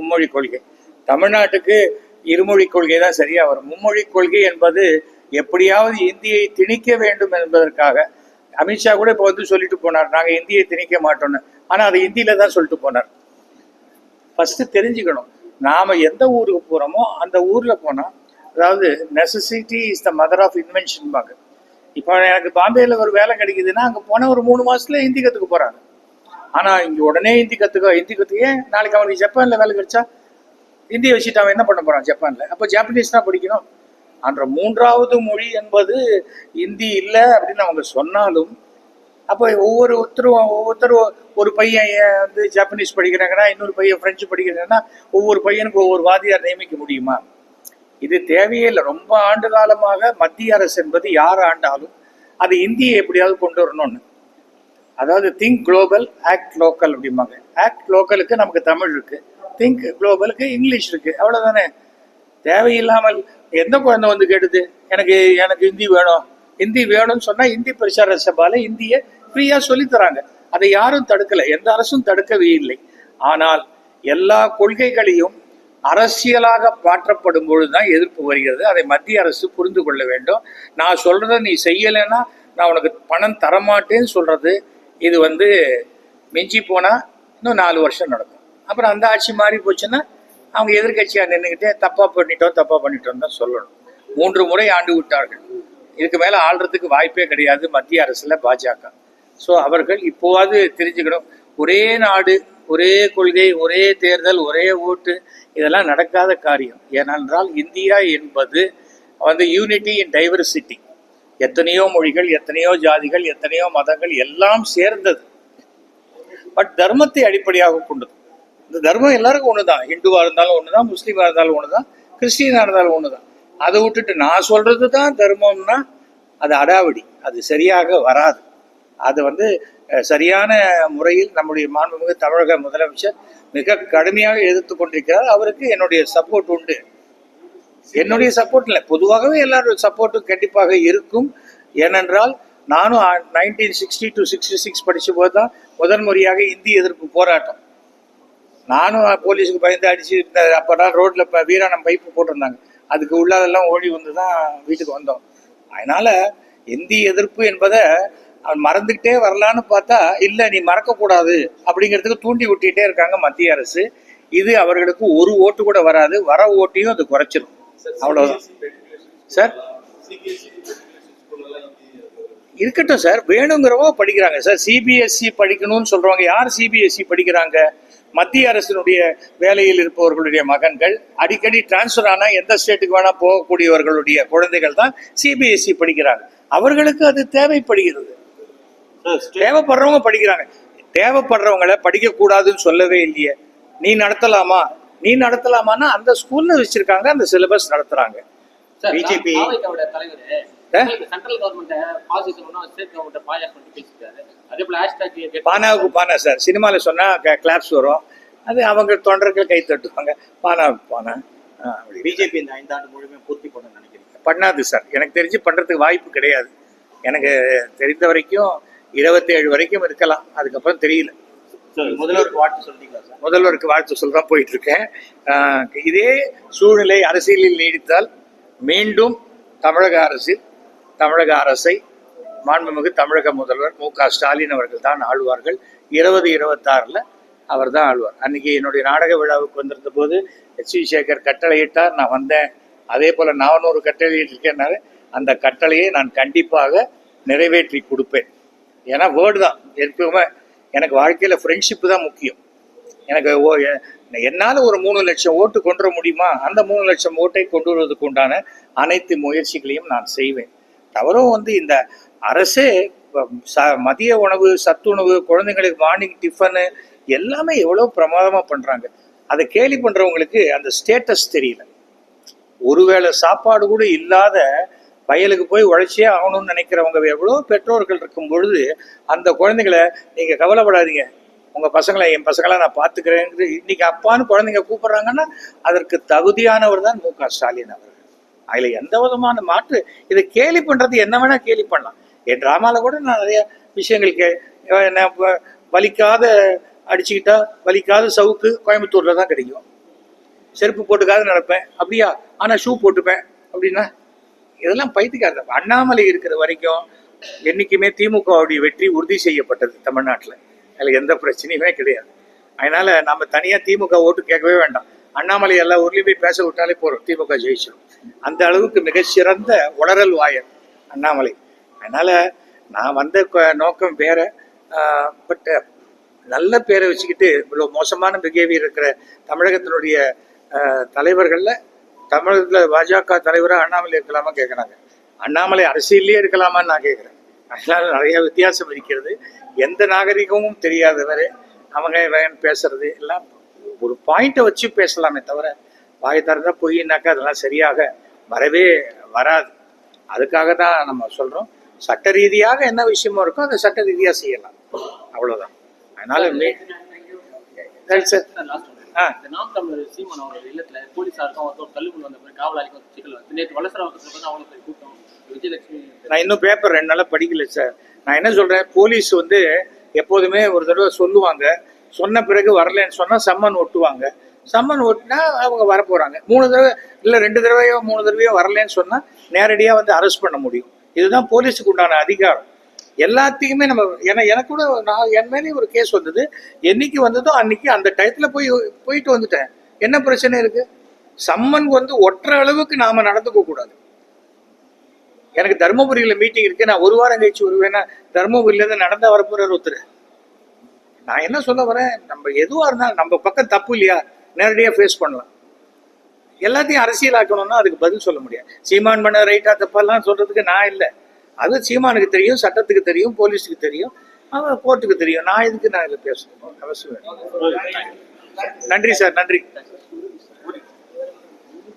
மும்மொழி கொள்கை. தமிழ்நாட்டுக்கு இருமொழி கொள்கை தான் சரியா வரும். மும்மொழி கொள்கை என்பது எப்படியாவது இந்தியை திணிக்க வேண்டும் என்பதற்காக அமித்ஷா கூட இப்போ வந்து சொல்லிட்டு போனார், நாங்கள் இந்தியை திணிக்க மாட்டோம்னு. ஆனால் அதை ஹிந்தியில தான் சொல்லிட்டு போனார். ஃபர்ஸ்ட் தெரிஞ்சுக்கணும், நாம எந்த ஊருக்கு போறோமோ அந்த ஊர்ல போனா, அதாவது necessity is the mother of invention பாங்க. இப்போ எனக்கு பாம்பேல ஒரு வேலை கிடைக்குதுன்னா அங்கே போன ஒரு 3 மாசத்துல ஹிந்தி கற்றுக்க போறாங்க. ஆனா இங்க உடனே ஹிந்தி கற்றுக்க நாளைக்கு அவனுக்கு ஜப்பான்ல வேலை கிடைச்சா ஹிந்தியை வச்சுட்டு அவன் என்ன பண்ண போறான் ஜப்பான்ல? அப்போ ஜாப்பனீஸ் தான் படிக்கணும். அன்ற 3வது மொழி என்பது ஹிந்தி இல்லை அப்படின்னு அவங்க சொன்னாலும், அப்போ ஒவ்வொருத்தரும் ஒரு பையன் வந்து ஜாப்பனீஸ் படிக்கிறாங்கன்னா, இன்னொரு பையன் பிரெஞ்சு படிக்கிறாங்கன்னா, ஒவ்வொரு பையனுக்கு ஒவ்வொரு வாதியார் நியமிக்க முடியுமா? இது தேவையே இல்லை. ரொம்ப ஆண்டு காலமாக மத்திய அரசு என்பது யார் ஆண்டாலும் அது இந்தியை எப்படியாவது கொண்டு வரணும்னு, அதாவது திங்க் குளோபல் ஆக்ட் லோக்கல் அப்படிம்பாங்க. ஆக்ட் லோக்கலுக்கு நமக்கு தமிழ் இருக்கு, திங்க் குளோபலுக்கு இங்கிலீஷ் இருக்கு, அவ்வளவுதானே. தேவையில்லாமல் எந்த குழந்தை வந்து கேட்டுது எனக்கு ஹிந்தி வேணும், ஹிந்தி வேணும்னு சொன்னா ஹிந்தி பிரச்சார சபால இந்தியை ஃப்ரீயா சொல்லி தராங்க. அதை யாரும் தடுக்கல, எந்த அரசும் தடுக்கவே இல்லை. ஆனால் எல்லா கொள்கைகளையும் அரசியலாக மாற்றப்படும் பொழுதுதான் எதிர்ப்பு வருகிறது. அதை மத்திய அரசு புரிந்து கொள்ள வேண்டும். நான் சொல்றதை நீ செய்யலைன்னா நான் உனக்கு பணம் தரமாட்டேன்னு சொல்றது, இது வந்து மிஞ்சி போனா இன்னும் 4 வருஷம் நடக்கும். அப்புறம் அந்த ஆட்சி மாறி போச்சுன்னா அவங்க எதிர்கட்சியா நின்றுக்கிட்டே தப்பா பண்ணிட்டோம் தான் சொல்லணும். 3 முறை ஆண்டு விட்டார்கள். இதுக்கு மேல ஆள்றதுக்கு வாய்ப்பே கிடையாது மத்திய அரசுல பாஜக. ஸோ அவர்கள் இப்போவாது தெரிஞ்சுக்கணும், ஒரே நாடு, ஒரே கொள்கை, ஒரே தேர்தல், ஒரே ஓட்டு, இதெல்லாம் நடக்காத காரியம். ஏனென்றால் இந்தியா என்பது வந்து யூனிட்டி இன் டைவர்சிட்டி. எத்தனையோ மொழிகள், எத்தனையோ ஜாதிகள், எத்தனையோ மதங்கள் எல்லாம் சேர்ந்தது. பட் தர்மத்தை அடிப்படையாக கொண்டது. இந்த தர்மம் எல்லாருக்கும் ஒண்ணுதான். ஹிந்துவா இருந்தாலும் ஒண்ணுதான், முஸ்லீமா இருந்தாலும் ஒண்ணுதான், கிறிஸ்டியனா இருந்தாலும் ஒண்ணுதான். அதை விட்டுட்டு நான் சொல்றது தான் தர்மம்னா அது அடாவடி, அது சரியாக வராது. அது வந்து சரியான முறையில் நம்முடைய மாண்புமிகு தமிழக முதலமைச்சர் மிக கடுமையாக எதிர்த்து கொண்டிருக்கிறார். அவருக்கு என்னுடைய சப்போர்ட் உண்டு. என்னுடைய சப்போர்ட் இல்லை, பொதுவாகவே எல்லாருடைய சப்போர்ட்டும் கண்டிப்பாக இருக்கும். ஏனென்றால் நானும் 1960 to 66 படிச்ச போது தான் முதல் முறையாக இந்தி எதிர்ப்பு போராட்டம். நானும் போலீஸுக்கு பயந்து அடிச்சு அப்பதான் ரோட்ல வீராணம் பைப்பு போட்டிருந்தாங்க, அதுக்கு உள்ளாதெல்லாம் ஓடி வந்து தான் வீட்டுக்கு வந்தோம். அதனால இந்தி எதிர்ப்பு என்பதை மறந்துக்கிட்டே வரலான்னு பார்த்தா இல்லை, நீ மறக்கக்கூடாது அப்படிங்கிறதுக்கு தூண்டி விட்டுட்டே இருக்காங்க மத்திய அரசு. இது அவர்களுக்கு ஒரு ஓட்டு கூட வராது, வர ஓட்டையும் அது குறைச்சிடும், அவ்வளவுதான். சார் இருக்கட்டும் சார், வேணுங்கிறவங்க படிக்கிறாங்க சார். சிபிஎஸ்இ படிக்கணும்னு சொல்றவங்க யார் சிபிஎஸ்இ படிக்கிறாங்க? மத்திய அரசினுடைய வேலையில் இருப்பவர்களுடைய மகன்கள், அடிக்கடி டிரான்ஸ்பர் ஆனா எந்த ஸ்டேட்டுக்கு வேணா போகக்கூடியவர்களுடைய குழந்தைகள் தான் சிபிஎஸ்இ படிக்கிறாங்க. அவர்களுக்கு அது தேவைப்படுகிறது. தேவைப்படுறவங்க படிக்கிறாங்க. தேவைப்படுறவங்களை படிக்க கூடாதுன்னு சொல்லவே இல்லையே. நீ நடத்தலாமான்னா அந்த ஸ்கூல்ல வச்சிருக்காங்க, அந்த சிலபஸ் நடத்துறாங்க. பிஜேபி பானாவுக்கு பானா சார், சினிமால சொன்னா கிளாப்ஸ் வரும், அது அவங்க தொண்டர்கள் கை தட்டுவாங்க. பானாவுக்கு பானா. பிஜேபி இந்த 5 ஆண்டு முழுமே பூர்த்தி பண்ண நினைக்கிறேன். பண்ணாது சார், எனக்கு தெரிஞ்சு பண்றதுக்கு வாய்ப்பு கிடையாது. எனக்கு தெரிந்த வரைக்கும் 27 வரைக்கும் இருக்கலாம், அதுக்கப்புறம் தெரியல. முதல்வருக்கு வாழ்த்து சொல்றீங்களா சார்? முதல்வருக்கு வாழ்த்து சொல்லதான் போயிட்டு இருக்கேன். இதே சூழ்நிலை அரசியலில் நீடித்தால் மீண்டும் தமிழக அரசை மாண்புமிகு தமிழக முதல்வர் மு.க. ஸ்டாலின் அவர்கள் தான் ஆளுவார்கள். 2026 அவர் தான் ஆளுவார். அன்னைக்கு என்னுடைய நாடக விழாவுக்கு வந்திருந்த போது எச்.வி. சேகர் கட்டளையிட்டார், நான் வந்தேன். அதே போல நான் ஒரு கட்டளையிட்டிருக்கேன்னாரு. அந்த கட்டளையை நான் கண்டிப்பாக நிறைவேற்றி கொடுப்பேன். ஏன்னா வேர்டு தான் எப்பவுமே. எனக்கு வாழ்க்கையில ஃப்ரெண்ட்ஷிப்பு தான் முக்கியம். எனக்கு என்னால் ஒரு 3 லட்சம் ஓட்டு கொண்டு வர முடியுமா? அந்த 3 லட்சம் ஓட்டை கொண்டு வருவதற்கு உண்டான அனைத்து முயற்சிகளையும் நான் செய்வேன். தவறும் வந்து இந்த அரசே மதிய உணவு, சத்துணவு, குழந்தைங்களுக்கு மார்னிங் டிஃபனு எல்லாமே எவ்வளோ பிரமாதமாக பண்ணுறாங்க. அதை கேலி பண்ணுறவங்களுக்கு அந்த ஸ்டேட்டஸ் தெரியல. ஒருவேளை சாப்பாடு கூட இல்லாத வயலுக்கு போய் உழைச்சே ஆகணும்னு நினைக்கிறவங்க எவ்வளோ பெற்றோர்கள் இருக்கும் பொழுது அந்த குழந்தைங்களை நீங்கள் கவலைப்படாதீங்க, உங்கள் பசங்களை என் பசங்களை நான் பார்த்துக்கிறேன் இன்னைக்கு அப்பான்னு குழந்தைங்க கூப்பிட்றாங்கன்னா அதற்கு தகுதியானவர் தான் மு.க. ஸ்டாலின் அவர்கள். அதில் எந்த விதமான மாற்று. இதை கேலி பண்ணுறது என்ன வேணால் கேலி பண்ணலாம். என் ட்ராமாவில் கூட நான் நிறைய விஷயங்கள் வலிக்காத அடிச்சுக்கிட்டா வலிக்காத சவுக்கு கோயம்புத்தூரில் தான் கிடைக்கும். செருப்பு போட்டுக்காது நடப்பேன் அப்படியா, ஆனா ஷூ போட்டுப்பேன் அப்படின்னா இதெல்லாம் பைத்தியக்காரன். அண்ணாமலை இருக்கிற வரைக்கும் என்னைக்குமே திமுகவுடைய வெற்றி உறுதி செய்யப்பட்டது தமிழ்நாட்டில். அதில் எந்த பிரச்சனையுமே கிடையாது. அதனால நம்ம தனியாக திமுக ஓட்டு கேட்கவே வேண்டாம். அண்ணாமலை எல்லா ஊர்லேயும் போய் பேச விட்டாலே போகிறோம், திமுக ஜெயிச்சிடும். அந்த அளவுக்கு மிகச்சிறந்த உளறல் வாயர் அண்ணாமலை. அதனால நான் வந்த நோக்கம் வேற. பட் நல்ல பேரை வச்சுக்கிட்டு இவ்வளோ மோசமான பிஹேவியர் இருக்கிற தமிழகத்தினுடைய தலைவர்களில் தமிழகத்தில் பாஜக தலைவராக அண்ணாமலை இருக்கலாமா கேட்குறாங்க. அண்ணாமலை அரசியல்லே இருக்கலாமான்னு நான் கேட்குறேன். அதனால நிறைய வித்தியாசம் இருக்கிறது. எந்த நாகரிகமும் தெரியாதவரை அவங்க வேன் பேசுறது எல்லாம் ஒரு பாயிண்ட்டை வச்சு பேசலாமே தவிர வாய் திறந்தா பொய்னாக்கா அதெல்லாம் சரியாக வரவே வராது. அதுக்காக தான் நம்ம சொல்கிறோம், சட்ட ரீதியாக என்ன விஷயமோ இருக்கோ அதை சட்ட ரீதியாக செய்யலாம், அவ்வளோதான். அதனால நாம் தமிழர் சீமான் அவர்கள் இல்லத்துல போலீஸாருக்கும் ஒருத்தர் தள்ளுபடி வந்த பிறகு காவலாளிக்கும் சிக்கல் வந்து நேற்று வளசரவத்தில் அவங்களுக்கு கூட்டம் விஜயலட்சுமி. நான் இன்னும் பேப்பர் 2 நாளாக படிக்கல சார். நான் என்ன சொல்கிறேன், போலீஸ் வந்து எப்போதுமே ஒரு தடவை சொல்லுவாங்க, சொன்ன பிறகு வரலன்னு சொன்னால் சம்மன் ஒட்டுவாங்க. சம்மன் ஒட்டினா அவங்க வரப்போகிறாங்க. 3 தடவை இல்லை 2 தடவையோ 3 தடவையோ வரலன்னு சொன்னால் நேரடியாக வந்து அரெஸ்ட் பண்ண முடியும். இதுதான் போலீஸுக்கு உண்டான அதிகாரம். எல்லாத்தையுமே நம்ம எனக்கு கூட நான் என் மேலேயும் ஒரு கேஸ் வந்தது. என்னைக்கு வந்ததோ அன்னைக்கு அந்த டயத்தில் போயிட்டு வந்துட்டேன். என்ன பிரச்சனை இருக்கு? சம்மன் வந்து ஒட்டுற அளவுக்கு நாம நடந்துக்க கூடாது. எனக்கு தருமபுரியில் மீட்டிங் இருக்கு, நான் 1 வாரம் கழிச்சு வருவேன்னா தருமபுரியிலேருந்து நடந்தா வரப்போறாரு ஒருத்தர். நான் என்ன சொல்ல வரேன், நம்ம எதுவாக இருந்தாலும் நம்ம பக்கம் தப்பு இல்லையா, நேரடியாக ஃபேஸ் பண்ணலாம். எல்லாத்தையும் அரசியலாக்கணும்னா அதுக்கு பதில் சொல்ல முடியாது. சீமான் பண்ண ரைட்டா தப்பெல்லாம் சொல்றதுக்கு நான் இல்லை. அது சீமானுக்கு தெரியும், சட்டத்துக்கு தெரியும், போலீஸுக்கு தெரியும், அவன் கோர்ட்டுக்கு தெரியும். நான் இதுக்கு நான் இதில் பேசணும் அவசியம். நன்றி சார், நன்றி.